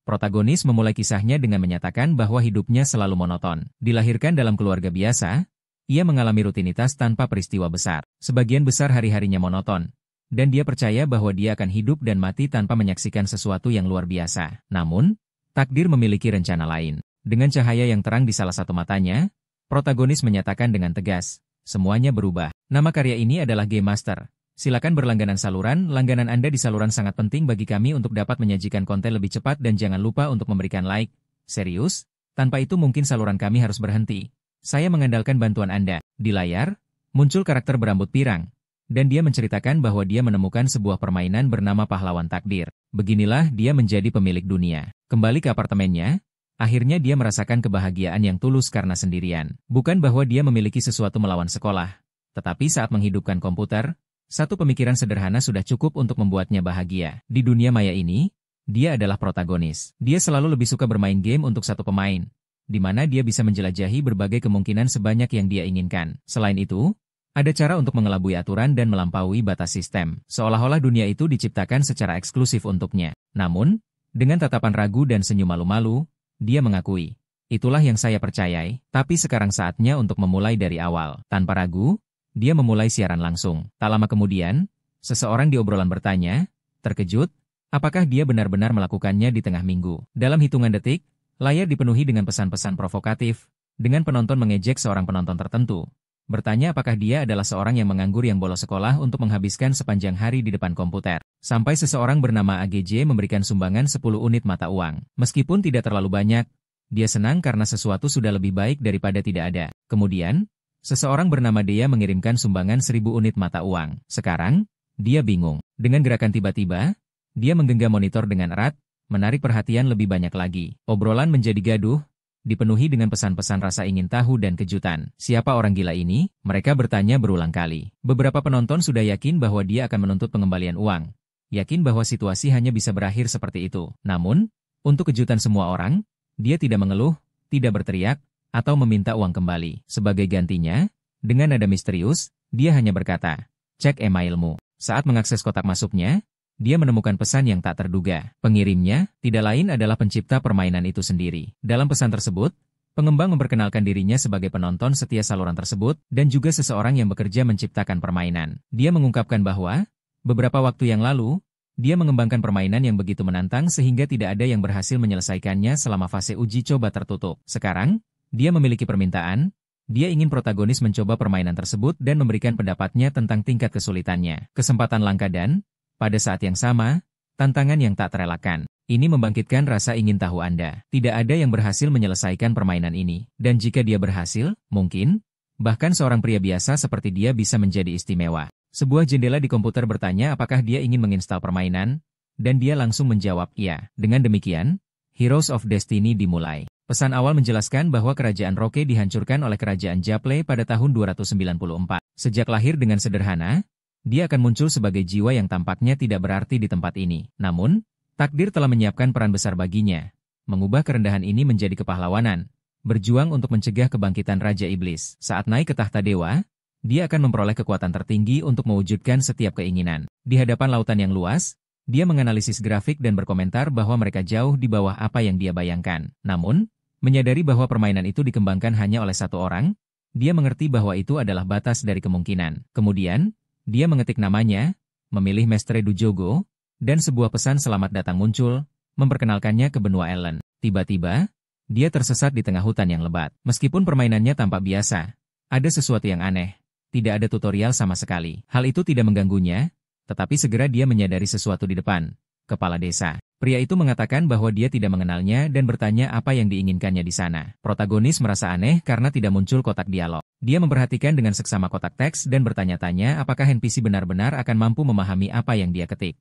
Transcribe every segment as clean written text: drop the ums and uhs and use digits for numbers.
Protagonis memulai kisahnya dengan menyatakan bahwa hidupnya selalu monoton. Dilahirkan dalam keluarga biasa, ia mengalami rutinitas tanpa peristiwa besar. Sebagian besar hari-harinya monoton, dan dia percaya bahwa dia akan hidup dan mati tanpa menyaksikan sesuatu yang luar biasa. Namun, takdir memiliki rencana lain. Dengan cahaya yang terang di salah satu matanya, protagonis menyatakan dengan tegas, semuanya berubah. Nama karya ini adalah Game Master. Silakan berlangganan saluran, langganan Anda di saluran sangat penting bagi kami untuk dapat menyajikan konten lebih cepat dan jangan lupa untuk memberikan like. Serius? Tanpa itu mungkin saluran kami harus berhenti. Saya mengandalkan bantuan Anda. Di layar, muncul karakter berambut pirang. Dan dia menceritakan bahwa dia menemukan sebuah permainan bernama Pahlawan Takdir. Beginilah dia menjadi pemilik dunia. Kembali ke apartemennya, akhirnya dia merasakan kebahagiaan yang tulus karena sendirian. Bukan bahwa dia memiliki sesuatu melawan sekolah, tetapi saat menghidupkan komputer, satu pemikiran sederhana sudah cukup untuk membuatnya bahagia. Di dunia maya ini, dia adalah protagonis. Dia selalu lebih suka bermain game untuk satu pemain, di mana dia bisa menjelajahi berbagai kemungkinan sebanyak yang dia inginkan. Selain itu, ada cara untuk mengelabui aturan dan melampaui batas sistem, seolah-olah dunia itu diciptakan secara eksklusif untuknya. Namun, dengan tatapan ragu dan senyum malu-malu, dia mengakui, itulah yang saya percayai, tapi sekarang saatnya untuk memulai dari awal. Tanpa ragu, dia memulai siaran langsung. Tak lama kemudian, seseorang di obrolan bertanya, terkejut, apakah dia benar-benar melakukannya di tengah minggu. Dalam hitungan detik, layar dipenuhi dengan pesan-pesan provokatif, dengan penonton mengejek seorang penonton tertentu. Bertanya apakah dia adalah seorang yang menganggur yang bolos sekolah untuk menghabiskan sepanjang hari di depan komputer. Sampai seseorang bernama AGJ memberikan sumbangan 10 unit mata uang. Meskipun tidak terlalu banyak, dia senang karena sesuatu sudah lebih baik daripada tidak ada. Kemudian, seseorang bernama Dea mengirimkan sumbangan 1000 unit mata uang. Sekarang, dia bingung. Dengan gerakan tiba-tiba, dia menggenggam monitor dengan erat, menarik perhatian lebih banyak lagi. Obrolan menjadi gaduh, dipenuhi dengan pesan-pesan rasa ingin tahu dan kejutan. Siapa orang gila ini? Mereka bertanya berulang kali. Beberapa penonton sudah yakin bahwa dia akan menuntut pengembalian uang. Yakin bahwa situasi hanya bisa berakhir seperti itu. Namun, untuk kejutan semua orang, dia tidak mengeluh, tidak berteriak, atau meminta uang kembali. Sebagai gantinya, dengan nada misterius, dia hanya berkata, cek emailmu. Saat mengakses kotak masuknya, dia menemukan pesan yang tak terduga. Pengirimnya, tidak lain adalah pencipta permainan itu sendiri. Dalam pesan tersebut, pengembang memperkenalkan dirinya sebagai penonton setia saluran tersebut, dan juga seseorang yang bekerja menciptakan permainan. Dia mengungkapkan bahwa, beberapa waktu yang lalu, dia mengembangkan permainan yang begitu menantang sehingga tidak ada yang berhasil menyelesaikannya selama fase uji coba tertutup. Sekarang, dia memiliki permintaan, dia ingin protagonis mencoba permainan tersebut dan memberikan pendapatnya tentang tingkat kesulitannya. Kesempatan langka dan, pada saat yang sama, tantangan yang tak terelakkan. Ini membangkitkan rasa ingin tahu Anda. Tidak ada yang berhasil menyelesaikan permainan ini. Dan jika dia berhasil, mungkin, bahkan seorang pria biasa seperti dia bisa menjadi istimewa. Sebuah jendela di komputer bertanya apakah dia ingin menginstal permainan, dan dia langsung menjawab iya. Dengan demikian, Heroes of Destiny dimulai. Pesan awal menjelaskan bahwa kerajaan Roke dihancurkan oleh kerajaan Japle pada tahun 294. Sejak lahir dengan sederhana, dia akan muncul sebagai jiwa yang tampaknya tidak berarti di tempat ini. Namun, takdir telah menyiapkan peran besar baginya, mengubah kerendahan ini menjadi kepahlawanan, berjuang untuk mencegah kebangkitan Raja Iblis. Saat naik ke tahta dewa, dia akan memperoleh kekuatan tertinggi untuk mewujudkan setiap keinginan. Di hadapan lautan yang luas, dia menganalisis grafik dan berkomentar bahwa mereka jauh di bawah apa yang dia bayangkan. Namun, menyadari bahwa permainan itu dikembangkan hanya oleh satu orang, dia mengerti bahwa itu adalah batas dari kemungkinan. Kemudian, dia mengetik namanya, memilih Mestre Dujogo, dan sebuah pesan selamat datang muncul, memperkenalkannya ke benua Ellen. Tiba-tiba, dia tersesat di tengah hutan yang lebat. Meskipun permainannya tampak biasa, ada sesuatu yang aneh. Tidak ada tutorial sama sekali. Hal itu tidak mengganggunya, tetapi segera dia menyadari sesuatu di depan. Kepala desa. Pria itu mengatakan bahwa dia tidak mengenalnya dan bertanya apa yang diinginkannya di sana. Protagonis merasa aneh karena tidak muncul kotak dialog. Dia memperhatikan dengan seksama kotak teks dan bertanya-tanya apakah NPC benar-benar akan mampu memahami apa yang dia ketik.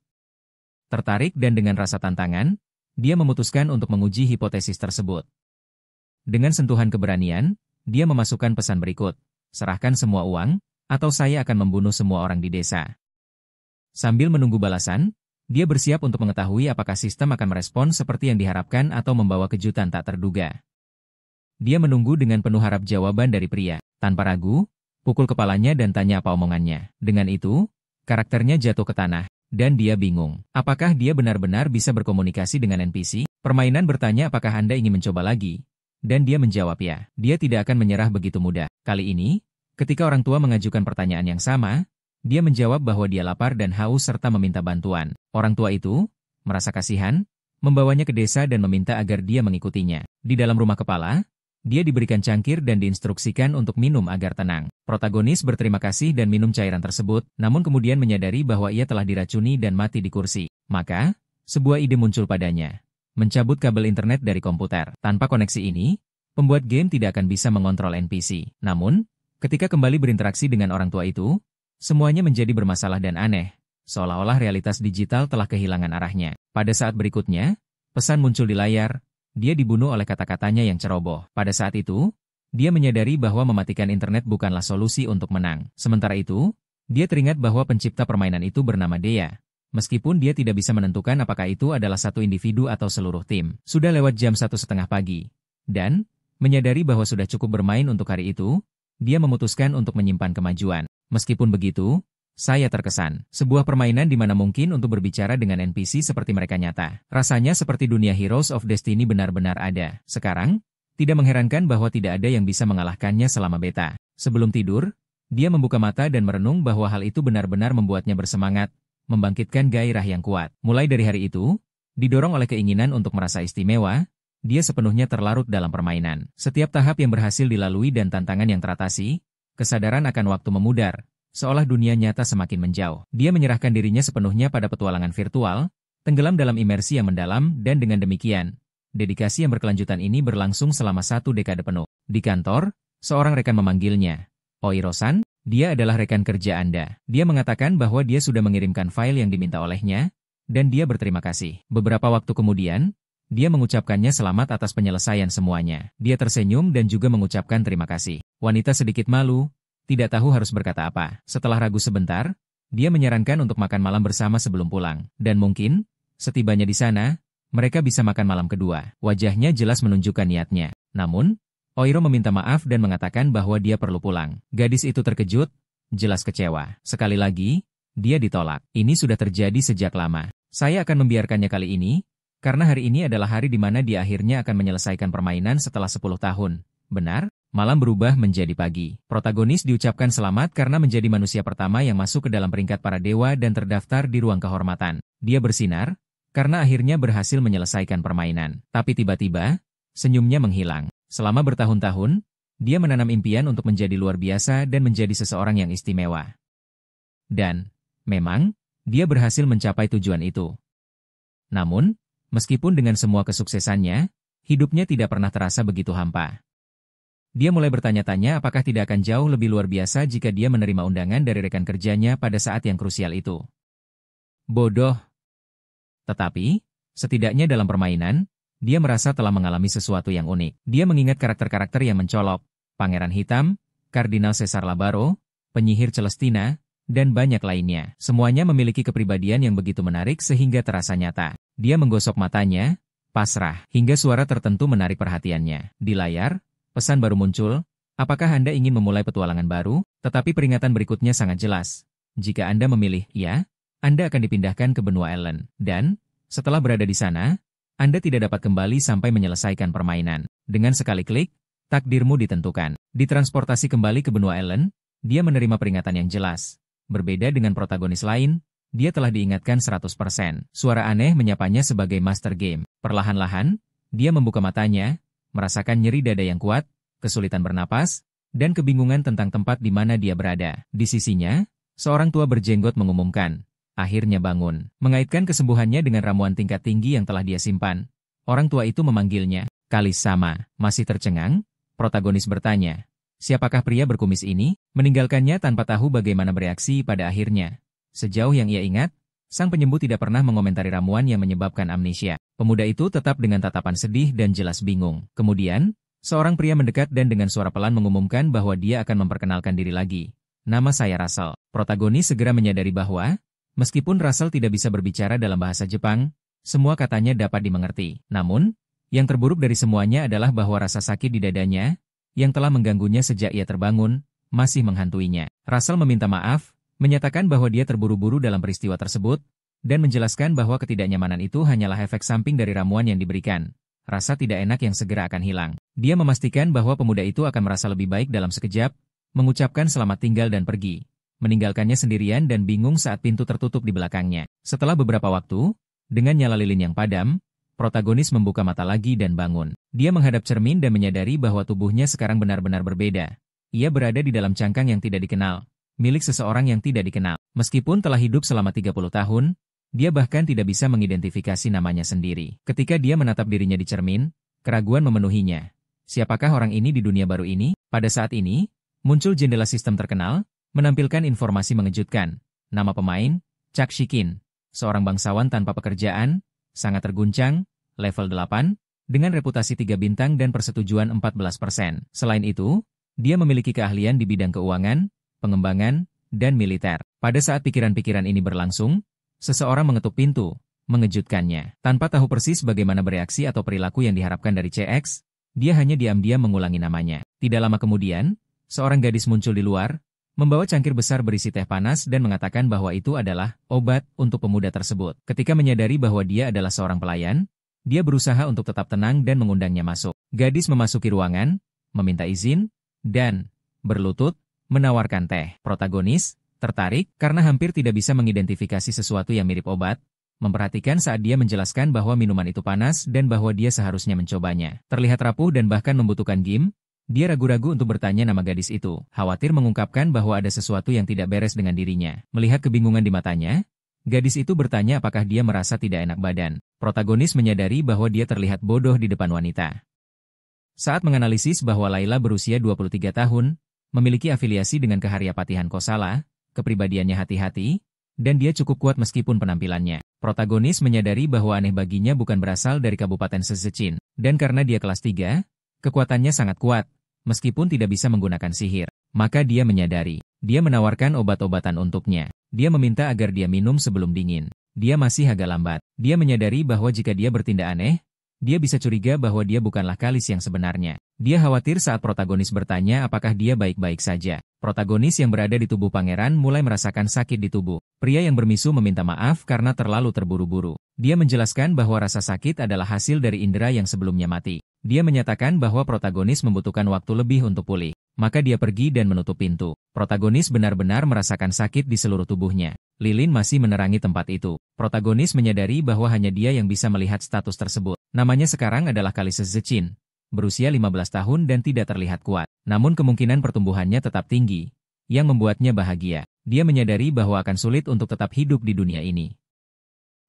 Tertarik dan dengan rasa tantangan, dia memutuskan untuk menguji hipotesis tersebut. Dengan sentuhan keberanian, dia memasukkan pesan berikut. Serahkan semua uang, atau saya akan membunuh semua orang di desa. Sambil menunggu balasan, dia bersiap untuk mengetahui apakah sistem akan merespon seperti yang diharapkan atau membawa kejutan tak terduga. Dia menunggu dengan penuh harap jawaban dari pria. Tanpa ragu, pukul kepalanya dan tanya apa omongannya. Dengan itu, karakternya jatuh ke tanah. dan dia bingung. Apakah dia benar-benar bisa berkomunikasi dengan NPC? Permainan bertanya apakah Anda ingin mencoba lagi? Dan dia menjawab ya. Dia tidak akan menyerah begitu mudah. Kali ini, ketika orang tua mengajukan pertanyaan yang sama, dia menjawab bahwa dia lapar dan haus serta meminta bantuan. Orang tua itu merasa kasihan, membawanya ke desa dan meminta agar dia mengikutinya. Di dalam rumah kepala, dia diberikan cangkir dan diinstruksikan untuk minum agar tenang. Protagonis berterima kasih dan minum cairan tersebut, namun kemudian menyadari bahwa ia telah diracuni dan mati di kursi. Maka, sebuah ide muncul padanya. Mencabut kabel internet dari komputer. Tanpa koneksi ini, pembuat game tidak akan bisa mengontrol NPC. Namun, ketika kembali berinteraksi dengan orang tua itu, semuanya menjadi bermasalah dan aneh. Seolah-olah realitas digital telah kehilangan arahnya. Pada saat berikutnya, pesan muncul di layar. Dia dibunuh oleh kata-katanya yang ceroboh. Pada saat itu, dia menyadari bahwa mematikan internet bukanlah solusi untuk menang. Sementara itu, dia teringat bahwa pencipta permainan itu bernama Dea. Meskipun dia tidak bisa menentukan apakah itu adalah satu individu atau seluruh tim. Sudah lewat jam 1:30 pagi. Dan, menyadari bahwa sudah cukup bermain untuk hari itu, dia memutuskan untuk menyimpan kemajuan. Meskipun begitu, saya terkesan. Sebuah permainan di mana mungkin untuk berbicara dengan NPC seperti mereka nyata. Rasanya seperti dunia Heroes of Destiny benar-benar ada. Sekarang, tidak mengherankan bahwa tidak ada yang bisa mengalahkannya selama beta. Sebelum tidur, dia membuka mata dan merenung bahwa hal itu benar-benar membuatnya bersemangat, membangkitkan gairah yang kuat. Mulai dari hari itu, didorong oleh keinginan untuk merasa istimewa, dia sepenuhnya terlarut dalam permainan. Setiap tahap yang berhasil dilalui dan tantangan yang teratasi, kesadaran akan waktu memudar. Seolah dunia nyata semakin menjauh. Dia menyerahkan dirinya sepenuhnya pada petualangan virtual, tenggelam dalam imersi yang mendalam dan dengan demikian, dedikasi yang berkelanjutan ini berlangsung selama 1 dekade penuh. Di kantor, seorang rekan memanggilnya. Oiro-san, dia adalah rekan kerja Anda. Dia mengatakan bahwa dia sudah mengirimkan file yang diminta olehnya, dan dia berterima kasih. Beberapa waktu kemudian, dia mengucapkannya selamat atas penyelesaian semuanya. Dia tersenyum dan juga mengucapkan terima kasih. Wanita sedikit malu, tidak tahu harus berkata apa. Setelah ragu sebentar, dia menyarankan untuk makan malam bersama sebelum pulang. Dan mungkin, setibanya di sana, mereka bisa makan malam kedua. Wajahnya jelas menunjukkan niatnya. Namun, Oiro meminta maaf dan mengatakan bahwa dia perlu pulang. Gadis itu terkejut, jelas kecewa. Sekali lagi, dia ditolak. Ini sudah terjadi sejak lama. Saya akan membiarkannya kali ini, karena hari ini adalah hari di mana dia akhirnya akan menyelesaikan permainan setelah 10 tahun. Benar? Malam berubah menjadi pagi. Protagonis diucapkan selamat karena menjadi manusia pertama yang masuk ke dalam peringkat para dewa dan terdaftar di ruang kehormatan. Dia bersinar, karena akhirnya berhasil menyelesaikan permainan. Tapi tiba-tiba, senyumnya menghilang. Selama bertahun-tahun, dia menanam impian untuk menjadi luar biasa dan menjadi seseorang yang istimewa. Dan, memang, dia berhasil mencapai tujuan itu. Namun, meskipun dengan semua kesuksesannya, hidupnya tidak pernah terasa begitu hampa. Dia mulai bertanya-tanya apakah tidak akan jauh lebih luar biasa jika dia menerima undangan dari rekan kerjanya pada saat yang krusial itu. Bodoh. Tetapi, setidaknya dalam permainan, dia merasa telah mengalami sesuatu yang unik. Dia mengingat karakter-karakter yang mencolok, Pangeran Hitam, Kardinal Caesar Labaro, Penyihir Celestina, dan banyak lainnya. Semuanya memiliki kepribadian yang begitu menarik sehingga terasa nyata. Dia menggosok matanya, pasrah, hingga suara tertentu menarik perhatiannya. Di layar, pesan baru muncul, apakah Anda ingin memulai petualangan baru? Tetapi peringatan berikutnya sangat jelas. Jika Anda memilih ya, Anda akan dipindahkan ke benua Ellen. Dan, setelah berada di sana, Anda tidak dapat kembali sampai menyelesaikan permainan. Dengan sekali klik, takdirmu ditentukan. Ditransportasi kembali ke benua Ellen, dia menerima peringatan yang jelas. Berbeda dengan protagonis lain, dia telah diingatkan 100%. Suara aneh menyapanya sebagai Master Game. Perlahan-lahan, dia membuka matanya, merasakan nyeri dada yang kuat, kesulitan bernapas, dan kebingungan tentang tempat di mana dia berada. Di sisinya, seorang tua berjenggot mengumumkan, akhirnya bangun. Mengaitkan kesembuhannya dengan ramuan tingkat tinggi yang telah dia simpan, orang tua itu memanggilnya. Kalis sama, masih tercengang, protagonis bertanya, siapakah pria berkumis ini? Meninggalkannya tanpa tahu bagaimana bereaksi pada akhirnya. Sejauh yang ia ingat, sang penyembuh tidak pernah mengomentari ramuan yang menyebabkan amnesia. Pemuda itu tetap dengan tatapan sedih dan jelas bingung. Kemudian, seorang pria mendekat dan dengan suara pelan mengumumkan bahwa dia akan memperkenalkan diri lagi. Nama saya Russell. Protagonis segera menyadari bahwa, meskipun Russell tidak bisa berbicara dalam bahasa Jepang, semua katanya dapat dimengerti. Namun, yang terburuk dari semuanya adalah bahwa rasa sakit di dadanya, yang telah mengganggunya sejak ia terbangun, masih menghantuinya. Russell meminta maaf, menyatakan bahwa dia terburu-buru dalam peristiwa tersebut, dan menjelaskan bahwa ketidaknyamanan itu hanyalah efek samping dari ramuan yang diberikan. Rasa tidak enak yang segera akan hilang. Dia memastikan bahwa pemuda itu akan merasa lebih baik dalam sekejap, mengucapkan selamat tinggal dan pergi, meninggalkannya sendirian dan bingung saat pintu tertutup di belakangnya. Setelah beberapa waktu, dengan nyala lilin yang padam, protagonis membuka mata lagi dan bangun. Dia menghadap cermin dan menyadari bahwa tubuhnya sekarang benar-benar berbeda. Ia berada di dalam cangkang yang tidak dikenal, milik seseorang yang tidak dikenal. Meskipun telah hidup selama 30 tahun, dia bahkan tidak bisa mengidentifikasi namanya sendiri. Ketika dia menatap dirinya di cermin, keraguan memenuhinya. Siapakah orang ini di dunia baru ini? Pada saat ini, muncul jendela sistem terkenal, menampilkan informasi mengejutkan. Nama pemain, Chuck Shikin, seorang bangsawan tanpa pekerjaan, sangat terguncang, level 8, dengan reputasi 3 bintang dan persetujuan 14%. Selain itu, dia memiliki keahlian di bidang keuangan, pengembangan, dan militer. Pada saat pikiran-pikiran ini berlangsung, seseorang mengetuk pintu, mengejutkannya. Tanpa tahu persis bagaimana bereaksi atau perilaku yang diharapkan dari CX, dia hanya diam-diam mengulangi namanya. Tidak lama kemudian, seorang gadis muncul di luar, membawa cangkir besar berisi teh panas dan mengatakan bahwa itu adalah obat untuk pemuda tersebut. Ketika menyadari bahwa dia adalah seorang pelayan, dia berusaha untuk tetap tenang dan mengundangnya masuk. Gadis memasuki ruangan, meminta izin, dan berlutut, menawarkan teh. Protagonis tertarik karena hampir tidak bisa mengidentifikasi sesuatu yang mirip obat, memperhatikan saat dia menjelaskan bahwa minuman itu panas dan bahwa dia seharusnya mencobanya. Terlihat rapuh dan bahkan membutuhkan gym, dia ragu-ragu untuk bertanya nama gadis itu, khawatir mengungkapkan bahwa ada sesuatu yang tidak beres dengan dirinya. Melihat kebingungan di matanya, gadis itu bertanya apakah dia merasa tidak enak badan. Protagonis menyadari bahwa dia terlihat bodoh di depan wanita. Saat menganalisis bahwa Laila berusia 23 tahun, memiliki afiliasi dengan Keharyapatihan Kosala, kepribadiannya hati-hati, dan dia cukup kuat meskipun penampilannya. Protagonis menyadari bahwa aneh baginya bukan berasal dari Kabupaten Szczecin, dan karena dia kelas 3, kekuatannya sangat kuat, meskipun tidak bisa menggunakan sihir. Maka dia menyadari, dia menawarkan obat-obatan untuknya. Dia meminta agar dia minum sebelum dingin. Dia masih agak lambat. Dia menyadari bahwa jika dia bertindak aneh, dia bisa curiga bahwa dia bukanlah Kalis yang sebenarnya. Dia khawatir saat protagonis bertanya apakah dia baik-baik saja. Protagonis yang berada di tubuh pangeran mulai merasakan sakit di tubuh. Pria yang bermisu meminta maaf karena terlalu terburu-buru. Dia menjelaskan bahwa rasa sakit adalah hasil dari indera yang sebelumnya mati. Dia menyatakan bahwa protagonis membutuhkan waktu lebih untuk pulih. Maka dia pergi dan menutup pintu. Protagonis benar-benar merasakan sakit di seluruh tubuhnya. Lilin masih menerangi tempat itu. Protagonis menyadari bahwa hanya dia yang bisa melihat status tersebut. Namanya sekarang adalah Kalis Szczecin, berusia 15 tahun dan tidak terlihat kuat. Namun kemungkinan pertumbuhannya tetap tinggi, yang membuatnya bahagia. Dia menyadari bahwa akan sulit untuk tetap hidup di dunia ini.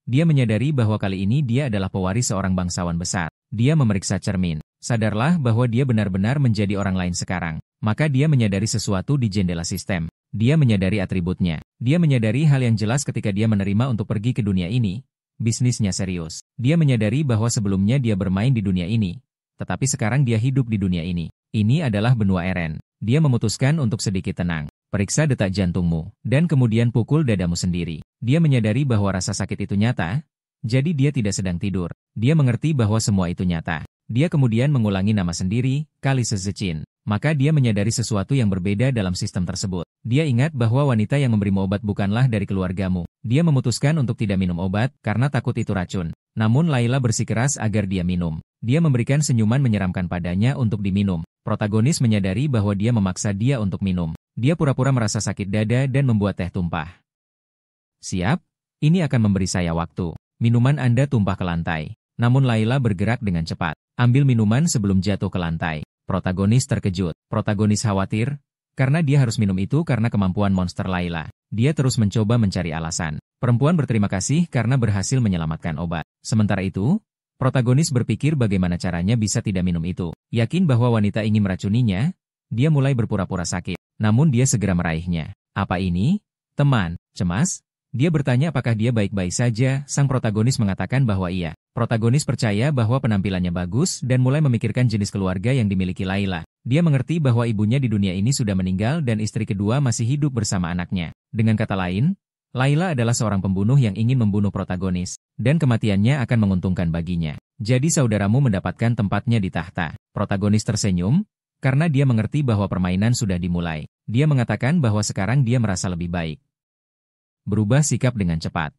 Dia menyadari bahwa kali ini dia adalah pewaris seorang bangsawan besar. Dia memeriksa cermin. Sadarlah bahwa dia benar-benar menjadi orang lain sekarang. Maka dia menyadari sesuatu di jendela sistem. Dia menyadari atributnya. Dia menyadari hal yang jelas ketika dia menerima untuk pergi ke dunia ini. Bisnisnya serius. Dia menyadari bahwa sebelumnya dia bermain di dunia ini. Tetapi sekarang dia hidup di dunia ini. Ini adalah benua Eren. Dia memutuskan untuk sedikit tenang. Periksa detak jantungmu. Dan kemudian pukul dadamu sendiri. Dia menyadari bahwa rasa sakit itu nyata. Jadi dia tidak sedang tidur. Dia mengerti bahwa semua itu nyata. Dia kemudian mengulangi nama sendiri, Kalis Szczecin. Maka dia menyadari sesuatu yang berbeda dalam sistem tersebut. Dia ingat bahwa wanita yang memberimu obat bukanlah dari keluargamu. Dia memutuskan untuk tidak minum obat karena takut itu racun. Namun Laila bersikeras agar dia minum. Dia memberikan senyuman menyeramkan padanya untuk diminum. Protagonis menyadari bahwa dia memaksa dia untuk minum. Dia pura-pura merasa sakit dada dan membuat teh tumpah. Siap? Ini akan memberi saya waktu. Minuman Anda tumpah ke lantai. Namun Laila bergerak dengan cepat. Ambil minuman sebelum jatuh ke lantai. Protagonis terkejut. Protagonis khawatir, karena dia harus minum itu karena kemampuan monster Laila. Dia terus mencoba mencari alasan. Perempuan berterima kasih karena berhasil menyelamatkan obat. Sementara itu, protagonis berpikir bagaimana caranya bisa tidak minum itu. Yakin bahwa wanita ingin meracuninya, dia mulai berpura-pura sakit. Namun dia segera meraihnya. Apa ini? Teman, cemas? Dia bertanya apakah dia baik-baik saja. Sang protagonis mengatakan bahwa iya. Protagonis percaya bahwa penampilannya bagus dan mulai memikirkan jenis keluarga yang dimiliki Laila. Dia mengerti bahwa ibunya di dunia ini sudah meninggal dan istri kedua masih hidup bersama anaknya. Dengan kata lain, Laila adalah seorang pembunuh yang ingin membunuh protagonis, dan kematiannya akan menguntungkan baginya. Jadi saudaramu mendapatkan tempatnya di tahta. Protagonis tersenyum, karena dia mengerti bahwa permainan sudah dimulai. Dia mengatakan bahwa sekarang dia merasa lebih baik. Berubah sikap dengan cepat.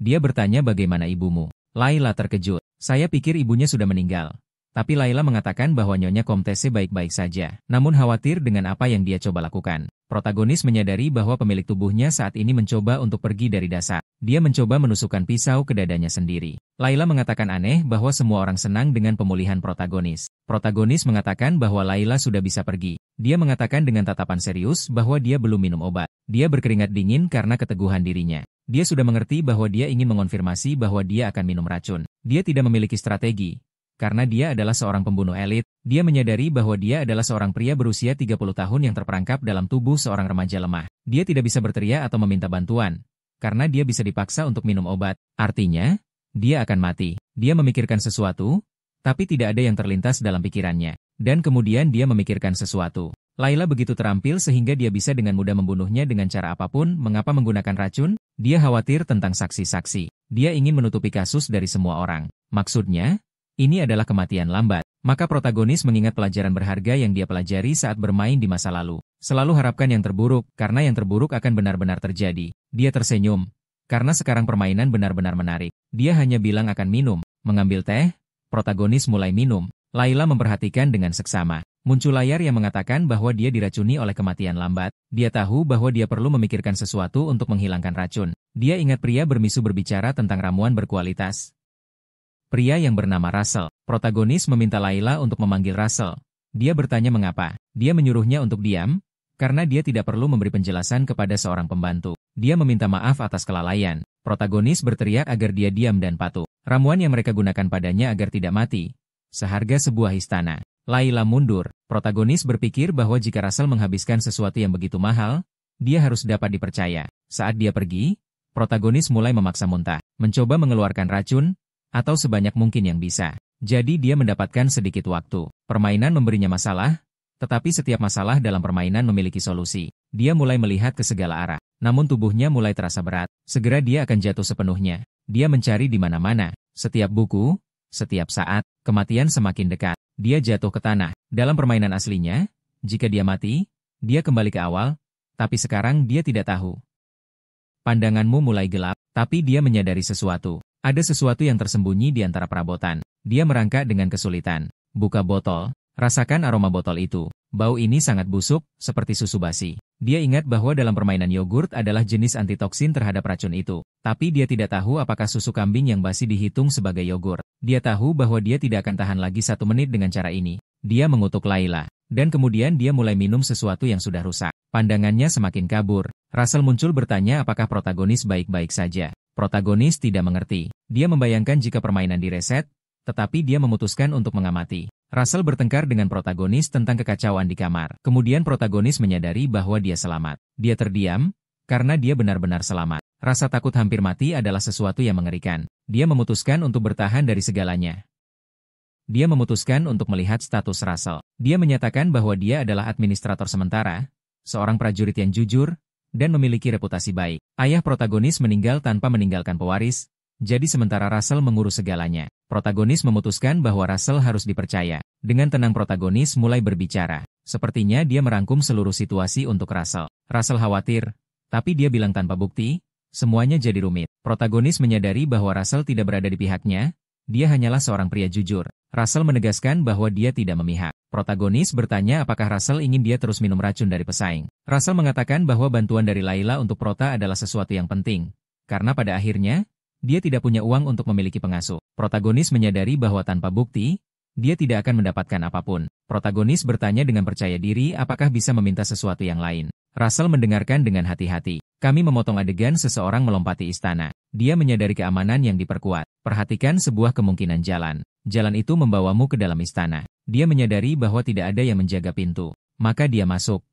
Dia bertanya bagaimana ibumu. Laila terkejut. Saya pikir ibunya sudah meninggal. Tapi Laila mengatakan bahwa Nyonya Komtese baik-baik saja, namun khawatir dengan apa yang dia coba lakukan. Protagonis menyadari bahwa pemilik tubuhnya saat ini mencoba untuk pergi dari dasar. Dia mencoba menusukkan pisau ke dadanya sendiri. Laila mengatakan aneh bahwa semua orang senang dengan pemulihan protagonis. Protagonis mengatakan bahwa Laila sudah bisa pergi. Dia mengatakan dengan tatapan serius bahwa dia belum minum obat. Dia berkeringat dingin karena keteguhan dirinya. Dia sudah mengerti bahwa dia ingin mengonfirmasi bahwa dia akan minum racun. Dia tidak memiliki strategi. Karena dia adalah seorang pembunuh elit, dia menyadari bahwa dia adalah seorang pria berusia 30 tahun yang terperangkap dalam tubuh seorang remaja lemah. Dia tidak bisa berteriak atau meminta bantuan, karena dia bisa dipaksa untuk minum obat. Artinya, dia akan mati. Dia memikirkan sesuatu, tapi tidak ada yang terlintas dalam pikirannya. Dan kemudian dia memikirkan sesuatu. Laila begitu terampil sehingga dia bisa dengan mudah membunuhnya dengan cara apapun. Mengapa menggunakan racun? Dia khawatir tentang saksi-saksi. Dia ingin menutupi kasus dari semua orang. Maksudnya, ini adalah kematian lambat. Maka protagonis mengingat pelajaran berharga yang dia pelajari saat bermain di masa lalu. Selalu harapkan yang terburuk, karena yang terburuk akan benar-benar terjadi. Dia tersenyum, karena sekarang permainan benar-benar menarik. Dia hanya bilang akan minum. Mengambil teh, protagonis mulai minum. Laila memperhatikan dengan seksama. Muncul layar yang mengatakan bahwa dia diracuni oleh kematian lambat. Dia tahu bahwa dia perlu memikirkan sesuatu untuk menghilangkan racun. Dia ingat pria bermisu berbicara tentang ramuan berkualitas. Pria yang bernama Russell. Protagonis meminta Laila untuk memanggil Russell. Dia bertanya mengapa. Dia menyuruhnya untuk diam, karena dia tidak perlu memberi penjelasan kepada seorang pembantu. Dia meminta maaf atas kelalaian. Protagonis berteriak agar dia diam dan patuh. Ramuan yang mereka gunakan padanya agar tidak mati. Seharga sebuah istana. Laila mundur. Protagonis berpikir bahwa jika Russell menghabiskan sesuatu yang begitu mahal, dia harus dapat dipercaya. Saat dia pergi, protagonis mulai memaksa muntah, mencoba mengeluarkan racun, atau sebanyak mungkin yang bisa. Jadi dia mendapatkan sedikit waktu. Permainan memberinya masalah, tetapi setiap masalah dalam permainan memiliki solusi. Dia mulai melihat ke segala arah, namun tubuhnya mulai terasa berat. Segera dia akan jatuh sepenuhnya. Dia mencari di mana-mana. Setiap buku, setiap saat, kematian semakin dekat. Dia jatuh ke tanah. Dalam permainan aslinya, jika dia mati, dia kembali ke awal, tapi sekarang dia tidak tahu. Pandanganmu mulai gelap, tapi dia menyadari sesuatu. Ada sesuatu yang tersembunyi di antara perabotan. Dia merangkak dengan kesulitan. Buka botol. Rasakan aroma botol itu. Bau ini sangat busuk, seperti susu basi. Dia ingat bahwa dalam permainan yogurt adalah jenis antitoksin terhadap racun itu. Tapi dia tidak tahu apakah susu kambing yang basi dihitung sebagai yogurt. Dia tahu bahwa dia tidak akan tahan lagi 1 menit dengan cara ini. Dia mengutuk Laila. Dan kemudian dia mulai minum sesuatu yang sudah rusak. Pandangannya semakin kabur. Russell muncul bertanya apakah protagonis baik-baik saja. Protagonis tidak mengerti. Dia membayangkan jika permainan direset, tetapi dia memutuskan untuk mengamati. Russell bertengkar dengan protagonis tentang kekacauan di kamar. Kemudian protagonis menyadari bahwa dia selamat. Dia terdiam, karena dia benar-benar selamat. Rasa takut hampir mati adalah sesuatu yang mengerikan. Dia memutuskan untuk bertahan dari segalanya. Dia memutuskan untuk melihat status Russell. Dia menyatakan bahwa dia adalah administrator sementara, seorang prajurit yang jujur, dan memiliki reputasi baik. Ayah protagonis meninggal tanpa meninggalkan pewaris, jadi sementara Russell mengurus segalanya. Protagonis memutuskan bahwa Russell harus dipercaya. Dengan tenang protagonis mulai berbicara. Sepertinya dia merangkum seluruh situasi untuk Russell. Russell khawatir, tapi dia bilang tanpa bukti, semuanya jadi rumit. Protagonis menyadari bahwa Russell tidak berada di pihaknya, dia hanyalah seorang pria jujur. Russell menegaskan bahwa dia tidak memihak. Protagonis bertanya apakah Russell ingin dia terus minum racun dari pesaing. Russell mengatakan bahwa bantuan dari Laila untuk Prota adalah sesuatu yang penting, karena pada akhirnya, dia tidak punya uang untuk memiliki pengasuh. Protagonis menyadari bahwa tanpa bukti, dia tidak akan mendapatkan apapun. Protagonis bertanya dengan percaya diri apakah bisa meminta sesuatu yang lain. Russell mendengarkan dengan hati-hati. Kami memotong adegan seseorang melompati istana. Dia menyadari keamanan yang diperkuat. Perhatikan sebuah kemungkinan jalan. Jalan itu membawamu ke dalam istana. Dia menyadari bahwa tidak ada yang menjaga pintu. Maka dia masuk.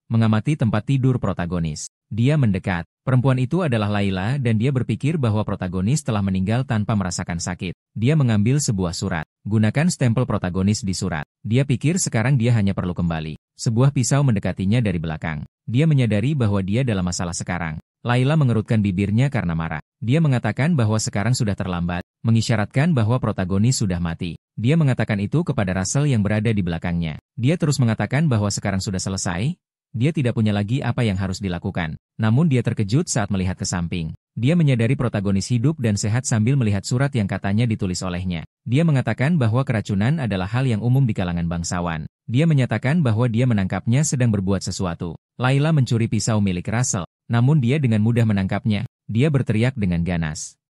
Mengamati tempat tidur protagonis. Dia mendekat. Perempuan itu adalah Laila dan dia berpikir bahwa protagonis telah meninggal tanpa merasakan sakit. Dia mengambil sebuah surat. Gunakan stempel protagonis di surat. Dia pikir sekarang dia hanya perlu kembali. Sebuah pisau mendekatinya dari belakang. Dia menyadari bahwa dia dalam masalah sekarang. Laila mengerutkan bibirnya karena marah. Dia mengatakan bahwa sekarang sudah terlambat, mengisyaratkan bahwa protagonis sudah mati. Dia mengatakan itu kepada Russell yang berada di belakangnya. Dia terus mengatakan bahwa sekarang sudah selesai, Dia tidak punya lagi apa yang harus dilakukan. Namun dia terkejut saat melihat ke samping. Dia menyadari protagonis hidup dan sehat sambil melihat surat yang katanya ditulis olehnya. Dia mengatakan bahwa keracunan adalah hal yang umum di kalangan bangsawan. Dia menyatakan bahwa dia menangkapnya sedang berbuat sesuatu. Layla mencuri pisau milik Russell, namun dia dengan mudah menangkapnya. Dia berteriak dengan ganas.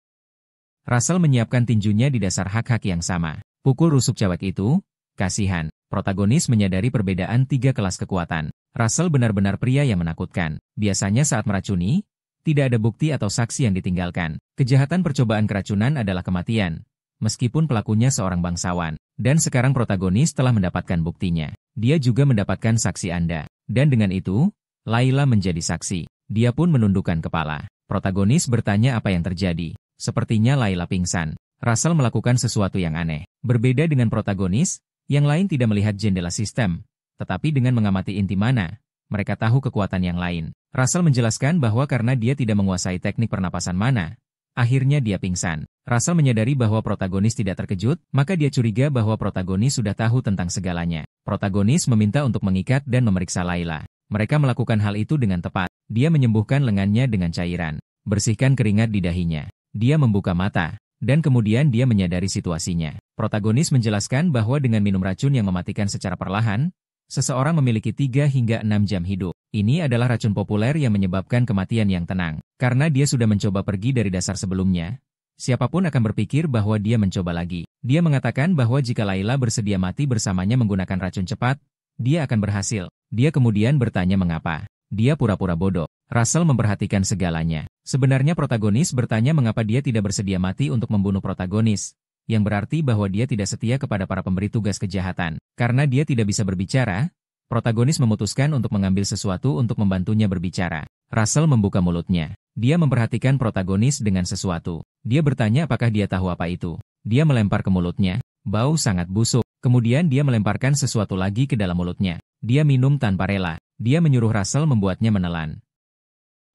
Russell menyiapkan tinjunya di dasar hak-hak yang sama. Pukul rusuk cewek itu. Kasihan. Protagonis menyadari perbedaan 3 kelas kekuatan. Russell benar-benar pria yang menakutkan. Biasanya saat meracuni, tidak ada bukti atau saksi yang ditinggalkan. Kejahatan percobaan keracunan adalah kematian. Meskipun pelakunya seorang bangsawan. Dan sekarang protagonis telah mendapatkan buktinya. Dia juga mendapatkan saksi Anda. Dan dengan itu, Layla menjadi saksi. Dia pun menundukkan kepala. Protagonis bertanya apa yang terjadi. Sepertinya Layla pingsan. Russell melakukan sesuatu yang aneh. Berbeda dengan protagonis, yang lain tidak melihat jendela sistem. Tetapi dengan mengamati inti mana, mereka tahu kekuatan yang lain. Russell menjelaskan bahwa karena dia tidak menguasai teknik pernapasan mana, akhirnya dia pingsan. Russell menyadari bahwa protagonis tidak terkejut, maka dia curiga bahwa protagonis sudah tahu tentang segalanya. Protagonis meminta untuk mengikat dan memeriksa Layla. Mereka melakukan hal itu dengan tepat. Dia menyembuhkan lengannya dengan cairan, bersihkan keringat di dahinya. Dia membuka mata, dan kemudian dia menyadari situasinya. Protagonis menjelaskan bahwa dengan minum racun yang mematikan secara perlahan, seseorang memiliki 3 hingga 6 jam hidup. Ini adalah racun populer yang menyebabkan kematian yang tenang. Karena dia sudah mencoba pergi dari dasar sebelumnya, siapapun akan berpikir bahwa dia mencoba lagi. Dia mengatakan bahwa jika Layla bersedia mati bersamanya menggunakan racun cepat, dia akan berhasil. Dia kemudian bertanya mengapa. Dia pura-pura bodoh. Russell memperhatikan segalanya. Sebenarnya protagonis bertanya mengapa dia tidak bersedia mati untuk membunuh protagonis, yang berarti bahwa dia tidak setia kepada para pemberi tugas kejahatan. Karena dia tidak bisa berbicara, protagonis memutuskan untuk mengambil sesuatu untuk membantunya berbicara. Russell membuka mulutnya. Dia memperhatikan protagonis dengan sesuatu. Dia bertanya apakah dia tahu apa itu. Dia melempar ke mulutnya. Bau sangat busuk. Kemudian dia melemparkan sesuatu lagi ke dalam mulutnya. Dia minum tanpa rela. Dia menyuruh Russell membuatnya menelan.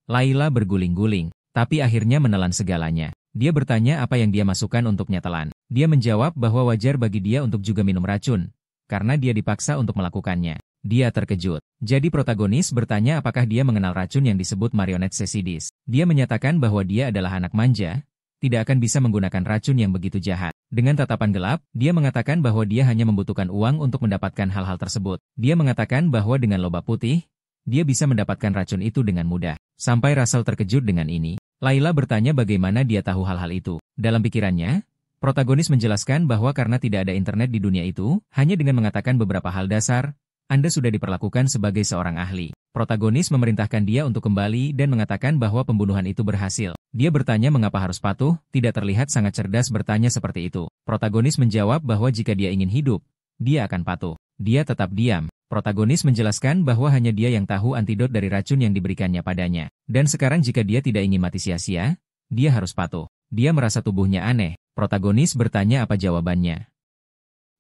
Layla berguling-guling, tapi akhirnya menelan segalanya. Dia bertanya apa yang dia masukkan untuknya telan. Dia menjawab bahwa wajar bagi dia untuk juga minum racun, karena dia dipaksa untuk melakukannya. Dia terkejut. Jadi protagonis bertanya apakah dia mengenal racun yang disebut marionet sesidis. Dia menyatakan bahwa dia adalah anak manja, tidak akan bisa menggunakan racun yang begitu jahat. Dengan tatapan gelap, dia mengatakan bahwa dia hanya membutuhkan uang untuk mendapatkan hal-hal tersebut. Dia mengatakan bahwa dengan lobak putih, dia bisa mendapatkan racun itu dengan mudah. Sampai Russell terkejut dengan ini. Layla bertanya bagaimana dia tahu hal-hal itu. Dalam pikirannya, protagonis menjelaskan bahwa karena tidak ada internet di dunia itu, hanya dengan mengatakan beberapa hal dasar, Anda sudah diperlakukan sebagai seorang ahli. Protagonis memerintahkan dia untuk kembali dan mengatakan bahwa pembunuhan itu berhasil. Dia bertanya mengapa harus patuh, tidak terlihat sangat cerdas bertanya seperti itu. Protagonis menjawab bahwa jika dia ingin hidup, dia akan patuh. Dia tetap diam. Protagonis menjelaskan bahwa hanya dia yang tahu antidot dari racun yang diberikannya padanya. Dan sekarang jika dia tidak ingin mati sia-sia, dia harus patuh. Dia merasa tubuhnya aneh. Protagonis bertanya apa jawabannya.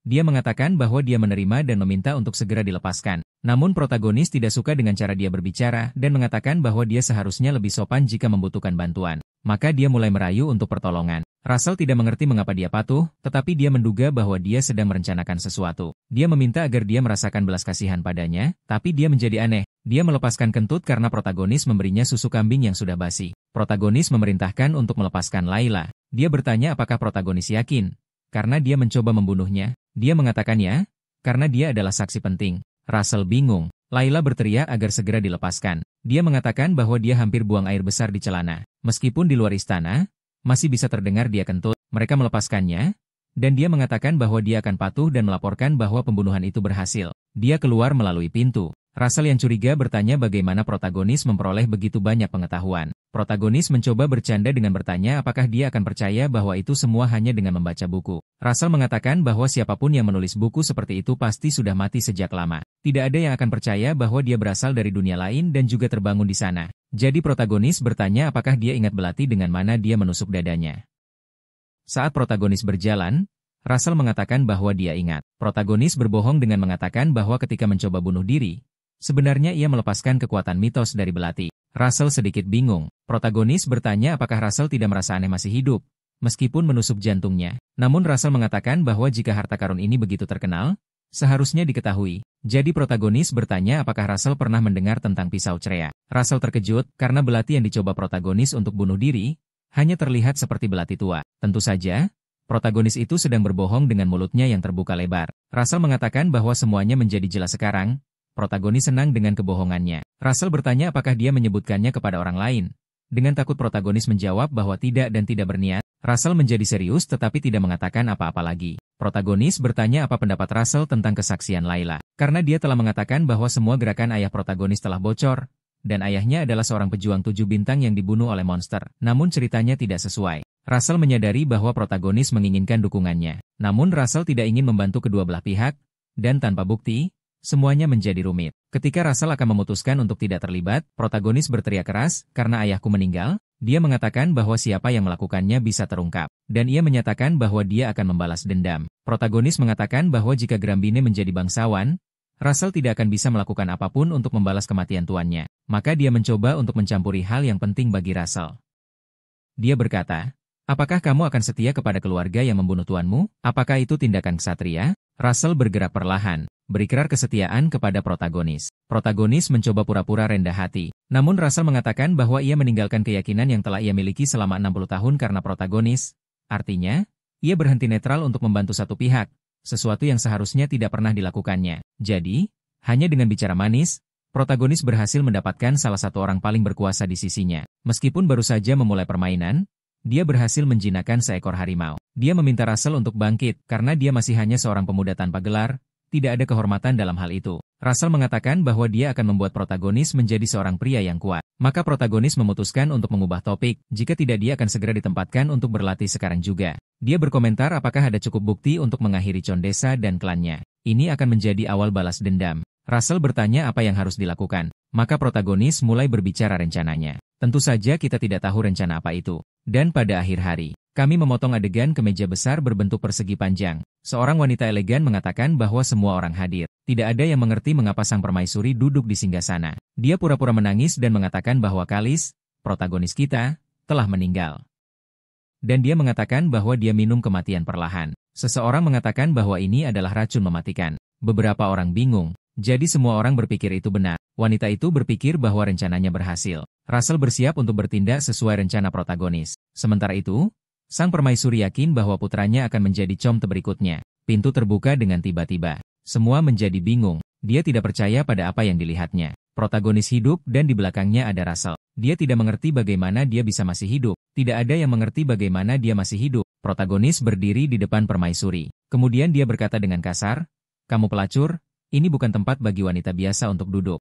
Dia mengatakan bahwa dia menerima dan meminta untuk segera dilepaskan. Namun protagonis tidak suka dengan cara dia berbicara dan mengatakan bahwa dia seharusnya lebih sopan jika membutuhkan bantuan. Maka dia mulai merayu untuk pertolongan. Russell tidak mengerti mengapa dia patuh, tetapi dia menduga bahwa dia sedang merencanakan sesuatu. Dia meminta agar dia merasakan belas kasihan padanya, tapi dia menjadi aneh. Dia melepaskan kentut karena protagonis memberinya susu kambing yang sudah basi. Protagonis memerintahkan untuk melepaskan Layla. Dia bertanya apakah protagonis yakin, karena dia mencoba membunuhnya. Dia mengatakan ya, karena dia adalah saksi penting. Russell bingung. Layla berteriak agar segera dilepaskan. Dia mengatakan bahwa dia hampir buang air besar di celana. Meskipun di luar istana, masih bisa terdengar dia kentut. Mereka melepaskannya, dan dia mengatakan bahwa dia akan patuh dan melaporkan bahwa pembunuhan itu berhasil. Dia keluar melalui pintu. Russell yang curiga bertanya bagaimana protagonis memperoleh begitu banyak pengetahuan. Protagonis mencoba bercanda dengan bertanya apakah dia akan percaya bahwa itu semua hanya dengan membaca buku. Russell mengatakan bahwa siapapun yang menulis buku seperti itu pasti sudah mati sejak lama. Tidak ada yang akan percaya bahwa dia berasal dari dunia lain dan juga terbangun di sana. Jadi protagonis bertanya apakah dia ingat belati dengan mana dia menusuk dadanya. Saat protagonis berjalan, Russell mengatakan bahwa dia ingat. Protagonis berbohong dengan mengatakan bahwa ketika mencoba bunuh diri, sebenarnya ia melepaskan kekuatan mitos dari belati. Russell sedikit bingung. Protagonis bertanya apakah Russell tidak merasa aneh masih hidup, meskipun menusuk jantungnya. Namun Russell mengatakan bahwa jika harta karun ini begitu terkenal, Seharusnya diketahui. Jadi protagonis bertanya apakah Russell pernah mendengar tentang pisau cerea. Russell terkejut karena belati yang dicoba protagonis untuk bunuh diri hanya terlihat seperti belati tua. Tentu saja, protagonis itu sedang berbohong dengan mulutnya yang terbuka lebar. Russell mengatakan bahwa semuanya menjadi jelas sekarang. Protagonis senang dengan kebohongannya. Russell bertanya apakah dia menyebutkannya kepada orang lain. Dengan takut protagonis menjawab bahwa tidak dan tidak berniat. Russell menjadi serius tetapi tidak mengatakan apa-apa lagi. Protagonis bertanya apa pendapat Russell tentang kesaksian Layla. Karena dia telah mengatakan bahwa semua gerakan ayah protagonis telah bocor, dan ayahnya adalah seorang pejuang 7 bintang yang dibunuh oleh monster. Namun ceritanya tidak sesuai. Russell menyadari bahwa protagonis menginginkan dukungannya. Namun Russell tidak ingin membantu kedua belah pihak, dan tanpa bukti, semuanya menjadi rumit. Ketika Russell akan memutuskan untuk tidak terlibat, protagonis berteriak keras, karena ayahku meninggal. Dia mengatakan bahwa siapa yang melakukannya bisa terungkap, dan ia menyatakan bahwa dia akan membalas dendam. Protagonis mengatakan bahwa jika Grambine menjadi bangsawan, Russell tidak akan bisa melakukan apapun untuk membalas kematian tuannya. Maka dia mencoba untuk mencampuri hal yang penting bagi Russell. Dia berkata, apakah kamu akan setia kepada keluarga yang membunuh tuanmu? Apakah itu tindakan ksatria? Russell bergerak perlahan, berikrar kesetiaan kepada protagonis. Protagonis mencoba pura-pura rendah hati. Namun Russell mengatakan bahwa ia meninggalkan keyakinan yang telah ia miliki selama 60 tahun karena protagonis. Artinya, ia berhenti netral untuk membantu satu pihak, sesuatu yang seharusnya tidak pernah dilakukannya. Jadi, hanya dengan bicara manis, protagonis berhasil mendapatkan salah satu orang paling berkuasa di sisinya. Meskipun baru saja memulai permainan, dia berhasil menjinakkan seekor harimau. Dia meminta Russell untuk bangkit, karena dia masih hanya seorang pemuda tanpa gelar, tidak ada kehormatan dalam hal itu. Russell mengatakan bahwa dia akan membuat protagonis menjadi seorang pria yang kuat. Maka protagonis memutuskan untuk mengubah topik, jika tidak dia akan segera ditempatkan untuk berlatih sekarang juga. Dia berkomentar apakah ada cukup bukti untuk mengakhiri Condesa dan klannya. Ini akan menjadi awal balas dendam. Russell bertanya apa yang harus dilakukan. Maka protagonis mulai berbicara rencananya. Tentu saja kita tidak tahu rencana apa itu. Dan pada akhir hari, kami memotong adegan ke meja besar berbentuk persegi panjang. Seorang wanita elegan mengatakan bahwa semua orang hadir. Tidak ada yang mengerti mengapa sang permaisuri duduk di singgasana. Dia pura-pura menangis dan mengatakan bahwa Kalis, protagonis kita, telah meninggal. Dan dia mengatakan bahwa dia minum kematian perlahan. Seseorang mengatakan bahwa ini adalah racun mematikan. Beberapa orang bingung. Jadi semua orang berpikir itu benar. Wanita itu berpikir bahwa rencananya berhasil. Russell bersiap untuk bertindak sesuai rencana protagonis. Sementara itu, sang permaisuri yakin bahwa putranya akan menjadi comte berikutnya. Pintu terbuka dengan tiba-tiba. Semua menjadi bingung. Dia tidak percaya pada apa yang dilihatnya. Protagonis hidup dan di belakangnya ada Russell. Dia tidak mengerti bagaimana dia bisa masih hidup. Tidak ada yang mengerti bagaimana dia masih hidup. Protagonis berdiri di depan permaisuri. Kemudian dia berkata dengan kasar, "Kamu pelacur, ini bukan tempat bagi wanita biasa untuk duduk."